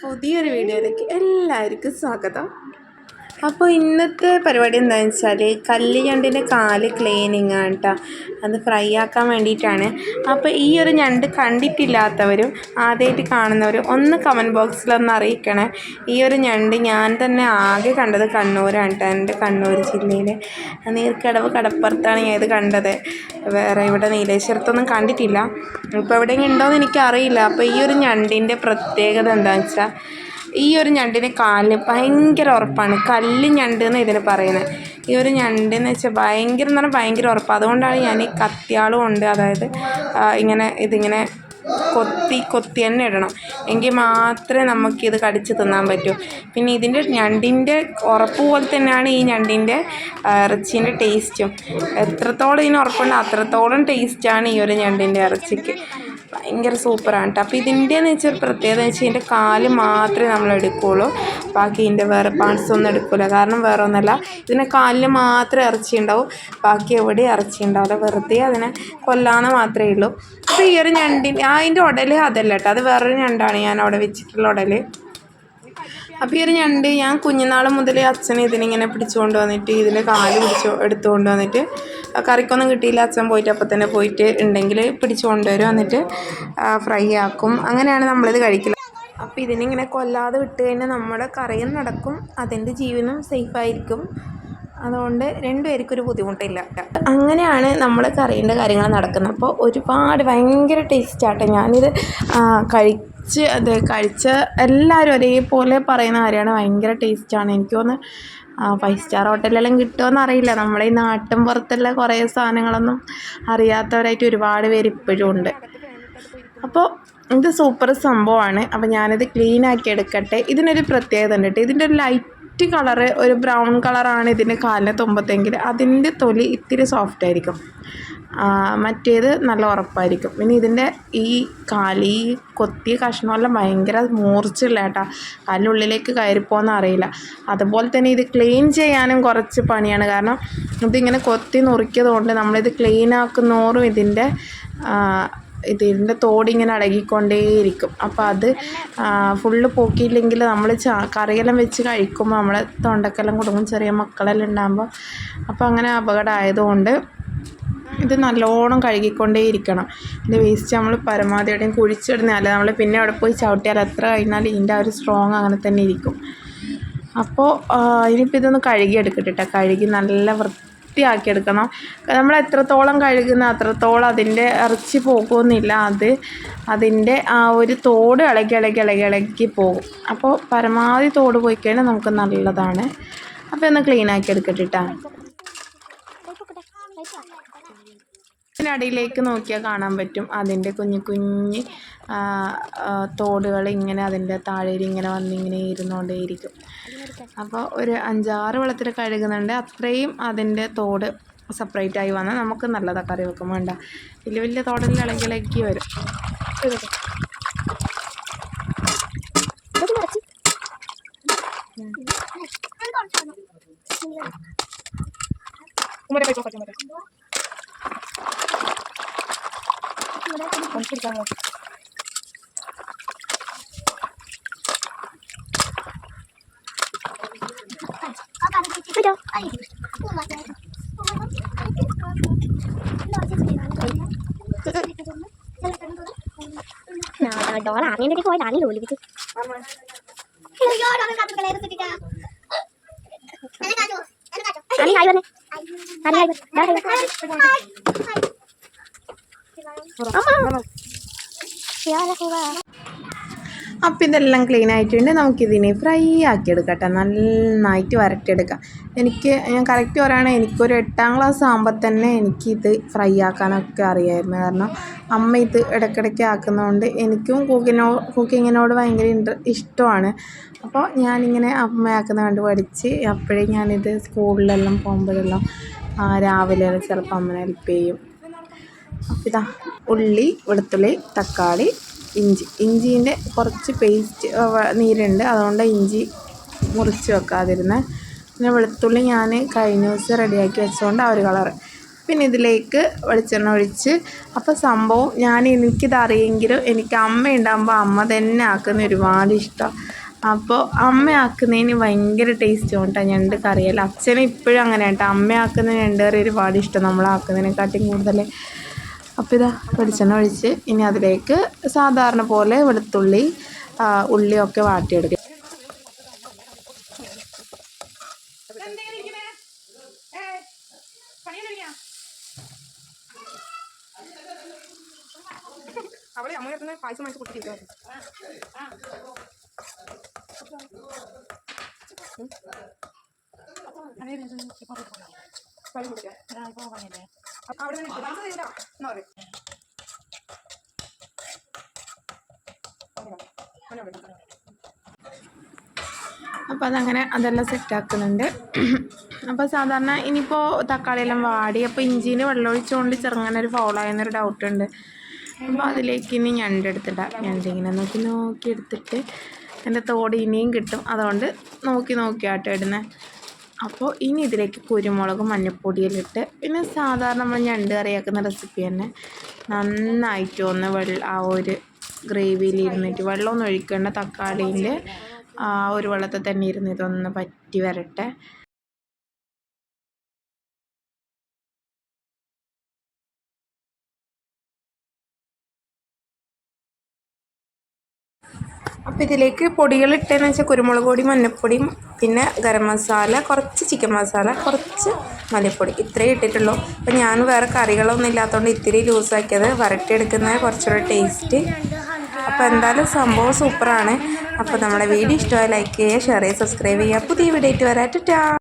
പുതിയൊരു വീഡിയോയിലേക്ക് എല്ലാവർക്കും സ്വാഗതം. അപ്പോൾ ഇന്നത്തെ പരിപാടി എന്താണെന്ന് വെച്ചാൽ കല്ലിഞണ്ടിൻ്റെ കാല് ക്ലീനിങ് ആണ് കേട്ടോ. അത് ഫ്രൈ ആക്കാൻ വേണ്ടിയിട്ടാണ്. അപ്പോൾ ഈ ഒരു ഞണ്ട് കണ്ടിട്ടില്ലാത്തവരും ആദ്യമായിട്ട് കാണുന്നവരും ഒന്ന് കമൻറ്റ് ബോക്സിലൊന്ന് അറിയിക്കണേ. ഈ ഒരു ഞണ്ട് ഞാൻ തന്നെ ആകെ കണ്ടത് കണ്ണൂരാണ് കേട്ടോ. എൻ്റെ കണ്ണൂർ ജില്ലയിൽ നീർക്കടവ് കടപ്പുറത്താണ് ഞാൻ ഇത് കണ്ടത്. വേറെ ഇവിടെ നീലേശ്വരത്തൊന്നും കണ്ടിട്ടില്ല. ഇപ്പോൾ എവിടെയെങ്കിലും ഉണ്ടോയെന്ന് എനിക്കറിയില്ല. അപ്പോൾ ഈ ഒരു ഞണ്ടിൻ്റെ പ്രത്യേകത എന്താണെന്ന് വെച്ചാൽ ഈ ഒരു ഞണ്ടിന് കാലിന് ഭയങ്കര ഉറപ്പാണ്. കല്ല് ഞണ്ട് എന്ന് ഇതിന് പറയുന്നത്. ഈ ഒരു ഞണ്ടെന്ന് വെച്ചാൽ ഭയങ്കര ഉറപ്പ്. അതുകൊണ്ടാണ് ഞാൻ ഈ കത്തിയാളും ഉണ്ട്. അതായത് ഇതിങ്ങനെ കൊത്തി തന്നെ ഇടണം. എങ്കിൽ മാത്രമേ നമുക്കിത് കടിച്ച് തിന്നാൻ പറ്റൂ. പിന്നെ ഇതിൻ്റെ ഞണ്ടിൻ്റെ ഉറപ്പ് പോലെ തന്നെയാണ് ഈ ഞണ്ടിൻ്റെ ഇറച്ചീൻ്റെ ടേസ്റ്റും. എത്രത്തോളം ഇതിന് ഉറപ്പുണ്ട് അത്രത്തോളം ടേസ്റ്റാണ് ഈ ഒരു ഞണ്ടിൻ്റെ ഇറച്ചിക്ക്. ഭയങ്കര സൂപ്പറാണ് കേട്ടോ. അപ്പോൾ ഇതിൻ്റെയെന്ന് വെച്ചാൽ പ്രത്യേകത വെച്ചാൽ ഇതിൻ്റെ കാല് മാത്രമേ നമ്മൾ എടുക്കുകയുള്ളൂ. ബാക്കി ഇതിൻ്റെ വേറെ പാർട്സ് ഒന്നും എടുക്കില്ല. കാരണം വേറെ ഒന്നുമല്ല, ഇതിൻ്റെ കാലിന് മാത്രമേ ഇറച്ചി ഉണ്ടാവും. ബാക്കി എവിടെയും ഇറച്ചി ഉണ്ടാവില്ല. വെറുതെ അതിനെ കൊല്ലാന്ന് മാത്രമേ ഉള്ളൂ. അപ്പോൾ ഈ ഒരു ഞണ്ടിൻ്റെ അതിൻ്റെ ഉടൽ അതല്ല കേട്ടോ, അത് വേറൊരു ഞണ്ടാണ് ഞാൻ അവിടെ വെച്ചിട്ടുള്ള ഉടൽ. അപ്പോൾ ഈ ഒരു ഞണ്ട് ഞാൻ കുഞ്ഞുനാൾ മുതൽ അച്ഛൻ ഇതിനിങ്ങനെ പിടിച്ചുകൊണ്ട് വന്നിട്ട് ഇതിൻ്റെ കാല് എടുത്തുകൊണ്ട് വന്നിട്ട് കറിക്കൊന്നും കിട്ടിയില്ല. അച്ഛൻ പോയിട്ട് അപ്പം തന്നെ പോയിട്ട് ഉണ്ടെങ്കിൽ പിടിച്ചു കൊണ്ടുവരും. എന്നിട്ട് ഫ്രൈ ആക്കും. അങ്ങനെയാണ് നമ്മളിത് കഴിക്കൽ. അപ്പോൾ ഇതിനിങ്ങനെ കൊല്ലാതെ വിട്ട് കഴിഞ്ഞാൽ നമ്മുടെ കറിയും നടക്കും, അതിൻ്റെ ജീവനും സേഫായിരിക്കും. അതുകൊണ്ട് രണ്ടുപേർക്കും ഒരു ബുദ്ധിമുട്ടില്ല. അങ്ങനെയാണ് നമ്മൾ കറീൻ്റെ കാര്യങ്ങൾ നടക്കുന്നത്. അപ്പോൾ ഒരുപാട് ഭയങ്കര ടേസ്റ്റാട്ടെ. ഞാനിത് കഴിച്ച എല്ലാവരും ഒരേപോലെ പറയുന്ന കാര്യമാണ്. ഭയങ്കര ടേസ്റ്റാണ്. എനിക്ക് തോന്നുന്നു 5 സ്റ്റാർ ഹോട്ടലിലെല്ലാം കിട്ടുമോയെന്ന് അറിയില്ല. നമ്മളെ ഈ നാട്ടിൻ പുറത്തുള്ള കുറേ സാധനങ്ങളൊന്നും അറിയാത്തവരായിട്ട് ഒരുപാട് പേര് ഇപ്പോഴും ഉണ്ട്. അപ്പോൾ ഇത് സൂപ്പർ സംഭവമാണ്. അപ്പോൾ ഞാനിത് ക്ലീനാക്കി എടുക്കട്ടെ. ഇതിനൊരു പ്രത്യേകത ഉണ്ട് കേട്ടോ. ഇതിൻ്റെ ഒരു ലൈറ്റ് കളറ്, ഒരു ബ്രൗൺ കളറാണ് ഇതിൻ്റെ കാലിന് തുമ്പത്തെങ്കിൽ അതിൻ്റെ തൊലി ഇത്തിരി സോഫ്റ്റ് ആയിരിക്കും. മറ്റേത് നല്ല ഉറപ്പായിരിക്കും. പിന്നെ ഇതിൻ്റെ ഈ കൊത്തിയ കഷ്ണമെല്ലാം ഭയങ്കര മൂർച്ചയില്ല കേട്ടോ. കാലിനുള്ളിലേക്ക് കയറിപ്പോയെന്ന് അറിയില്ല. അതുപോലെ തന്നെ ഇത് ക്ലീൻ ചെയ്യാനും കുറച്ച് പണിയാണ്. കാരണം ഇതിങ്ങനെ കൊത്തി നുറുക്കിയത് കൊണ്ട് നമ്മളിത് ക്ലീൻ ആക്കുന്നോറും ഇതിൻ്റെ തോടിങ്ങനെ അടങ്ങിക്കൊണ്ടേയിരിക്കും. അപ്പോൾ അത് ഫുള്ള് പോക്കിയില്ലെങ്കിൽ നമ്മൾ കറിയെല്ലാം വെച്ച് കഴിക്കുമ്പോൾ നമ്മളെ തൊണ്ടക്കെല്ലാം കുടുങ്ങും, ചെറിയ മക്കളെല്ലാം ഉണ്ടാകുമ്പോൾ. അപ്പോൾ അങ്ങനെ അപകടമായതുകൊണ്ട് ഇത് നല്ലോണം കഴുകിക്കൊണ്ടേയിരിക്കണം. ഇതിൻ്റെ വേസ്റ്റ് നമ്മൾ പരമാവധി എവിടെയും കുഴിച്ചിടുന്നതല്ല. നമ്മൾ പിന്നെ അവിടെ പോയി ചവിട്ടിയാൽ എത്ര കഴിഞ്ഞാൽ ഇതിൻ്റെ ആ ഒരു സ്ട്രോങ് അങ്ങനെ തന്നെ ഇരിക്കും. അപ്പോൾ ഇനിയിപ്പോൾ ഇതൊന്ന് കഴുകിയെടുക്കട്ടെ. കഴുകി നല്ല വൃത്തിയാക്കിയെടുക്കണം. നമ്മൾ എത്രത്തോളം കഴുകുന്ന അത്രത്തോളം അതിൻ്റെ ഇറച്ചി പോകുന്നില്ല. അതിൻ്റെ ആ ഒരു തോട് ഇളകി പോകും. അപ്പോൾ പരമാവധി തോട് പോയി കഴിഞ്ഞാൽ നമുക്ക് നല്ലതാണ്. അപ്പോൾ ഒന്ന് ക്ലീനാക്കി എടുക്കട്ടെ. ഇതിനടിയിലേക്ക് നോക്കിയാൽ കാണാൻ പറ്റും അതിൻ്റെ കുഞ്ഞ് തോടുകൾ ഇങ്ങനെ അതിൻ്റെ താഴേയിൽ ഇങ്ങനെ വന്നിങ്ങനെ ഇരുന്നുകൊണ്ടേയിരിക്കും. അപ്പോൾ ഒരു 5-6 വെള്ളത്തിൽ കഴുകുന്നുണ്ട്. അത്രയും അതിൻ്റെ തോട് സെപ്പറേറ്റായി വന്നാൽ നമുക്ക് നല്ലതാണ് കറി വെക്കും. വേണ്ട വലിയ തോടെല്ലാം ഇളകി വരും. അപ്പം ഇതെല്ലാം ക്ലീൻ ആയിട്ടുണ്ട്. നമുക്കിതിനെ ഫ്രൈ ആക്കിയെടുക്കട്ടെ. നന്നായിട്ട് വരട്ടിയെടുക്കാം. ഞാൻ കറക്റ്റ് പറയുകയാണെങ്കിൽ എനിക്കൊരു 8ാം ക്ലാസ് ആകുമ്പോൾ തന്നെ എനിക്കിത് ഫ്രൈ ആക്കാനൊക്കെ അറിയാമായിരുന്നു. കാരണം അമ്മ ഇത് ഇടയ്ക്കിടയ്ക്ക് ആക്കുന്നതുകൊണ്ട് എനിക്കും കുക്കിങ്ങിനോട് ഭയങ്കര ഇഷ്ടമാണ്. അപ്പോൾ ഞാനിങ്ങനെ അമ്മയാക്കുന്ന കണ്ട് പഠിച്ച് അപ്പോഴേ ഞാനിത് സ്കൂളിലെല്ലാം പോകുമ്പോഴെല്ലാം രാവിലെ ചിലപ്പോൾ അമ്മനെ ഹെൽപ്പ് ചെയ്യും. അപ്പോൾ ഇതാ ഉള്ളി, വെളുത്തുള്ളി, തക്കാളി, ഇഞ്ചീൻ്റെ കുറച്ച് പേസ്റ്റ് നീരുണ്ട്. അതുകൊണ്ട് ഇഞ്ചി മുറിച്ച് വെക്കാതിരുന്നത്. പിന്നെ വെളുത്തുള്ളി ഞാൻ കഴിഞ്ഞ ദിവസം റെഡിയാക്കി വെച്ചതുകൊണ്ട് ആ ഒരു കളറ്. പിന്നെ ഇതിലേക്ക് വെളിച്ചെണ്ണ ഒഴിച്ച്. അപ്പോൾ സംഭവം എനിക്കിത് അറിയെങ്കിലും എനിക്ക് അമ്മ ഉണ്ടാകുമ്പോൾ അമ്മ തന്നെ ആക്കുന്ന ഒരുപാട് ഇഷ്ടം. അപ്പോൾ അമ്മ ആക്കുന്നതിന് ഭയങ്കര ടേസ്റ്റ് കേട്ടോ ഞണ്ട് കറിയല്ല. അച്ഛനും ഇപ്പോഴും അങ്ങനെ കേട്ടോ, അമ്മ ആക്കുന്ന ഞണ്ട് കറി ഒരുപാട് ഇഷ്ടം നമ്മളാക്കുന്നതിനെക്കാട്ടിയും കൂടുതൽ. അപ്പോൾ ഇതാ വെളിച്ചെണ്ണ ഒഴിച്ച് ഇനി അതിലേക്ക് സാധാരണ പോലെ വെളുത്തുള്ളി ഉള്ളിയൊക്കെ വാട്ടിയെടുക്കുക. അവളെ അമ്മ പായസം വാങ്ങിച്ച് കുട്ടിരിക്കുക. അപ്പോൾ അതങ്ങനെ അതെല്ലാം സെറ്റാക്കുന്നുണ്ട്. അപ്പോൾ സാധാരണ ഇനിയിപ്പോൾ തക്കാളിയെല്ലാം വാടി അപ്പോൾ ഇഞ്ചീൻ്റെ വെള്ളം ഒഴിച്ചുകൊണ്ട് ചെറുങ്ങനെ ഒരു ഫൗളായെന്നൊരു ഡൗട്ടുണ്ട്. അപ്പോൾ അതിലേക്ക് ഇനി ഞണ്ടെടുത്തിടാം. ഞണ്ടിങ്ങനെ നോക്കി എടുത്തിട്ട് എൻ്റെ തോട് ഇനിയും കിട്ടും, അതുകൊണ്ട് നോക്കിയാട്ടോ ഇടുന്നത്. അപ്പോൾ ഇനി ഇതിലേക്ക് കുരുമുളകും മഞ്ഞൾപ്പൊടിയിലിട്ട് പിന്നെ സാധാരണ നമ്മൾ ഞണ്ട് കറിയാക്കുന്ന റെസിപ്പി തന്നെ നന്നായിട്ട് ഒന്ന് ആ ഒരു ഗ്രേവിയിലിരുന്നിട്ട് വെള്ളമൊന്നും ഒഴിക്കേണ്ട, തക്കാളീൻ്റെ ഒരു വെള്ളത്തിൽ തന്നെ ഇരുന്ന് ഇതൊന്ന് പറ്റി വരട്ടെ. അപ്പോൾ ഇതിലേക്ക് പൊടികൾ ഇട്ടതെന്ന് വെച്ചാൽ കുരുമുളക് പൊടി, മഞ്ഞൾപ്പൊടിയും പിന്നെ ഗരം മസാല, കുറച്ച് ചിക്കൻ മസാല, കുറച്ച് മല്ലിപ്പൊടി, ഇത്രയും ഇട്ടിട്ടുള്ളൂ. അപ്പോൾ ഞാൻ വേറെ കറികളൊന്നും ഇല്ലാത്തതുകൊണ്ട് ഇത്തിരി ലൂസാക്കിയത്, വരട്ടിയെടുക്കുന്നത് കുറച്ചുകൂടെ ടേസ്റ്റ്. അപ്പോൾ എന്തായാലും സംഭവം സൂപ്പറാണ്. അപ്പോൾ നമ്മുടെ വീഡിയോ ഇഷ്ടമായി ലൈക്ക് ചെയ്യുക, ഷെയർ ചെയ്യുക, സബ്സ്ക്രൈബ് ചെയ്യുക. പുതിയ വീഡിയോ ആയിട്ട് വരാം. ടാറ്റാ.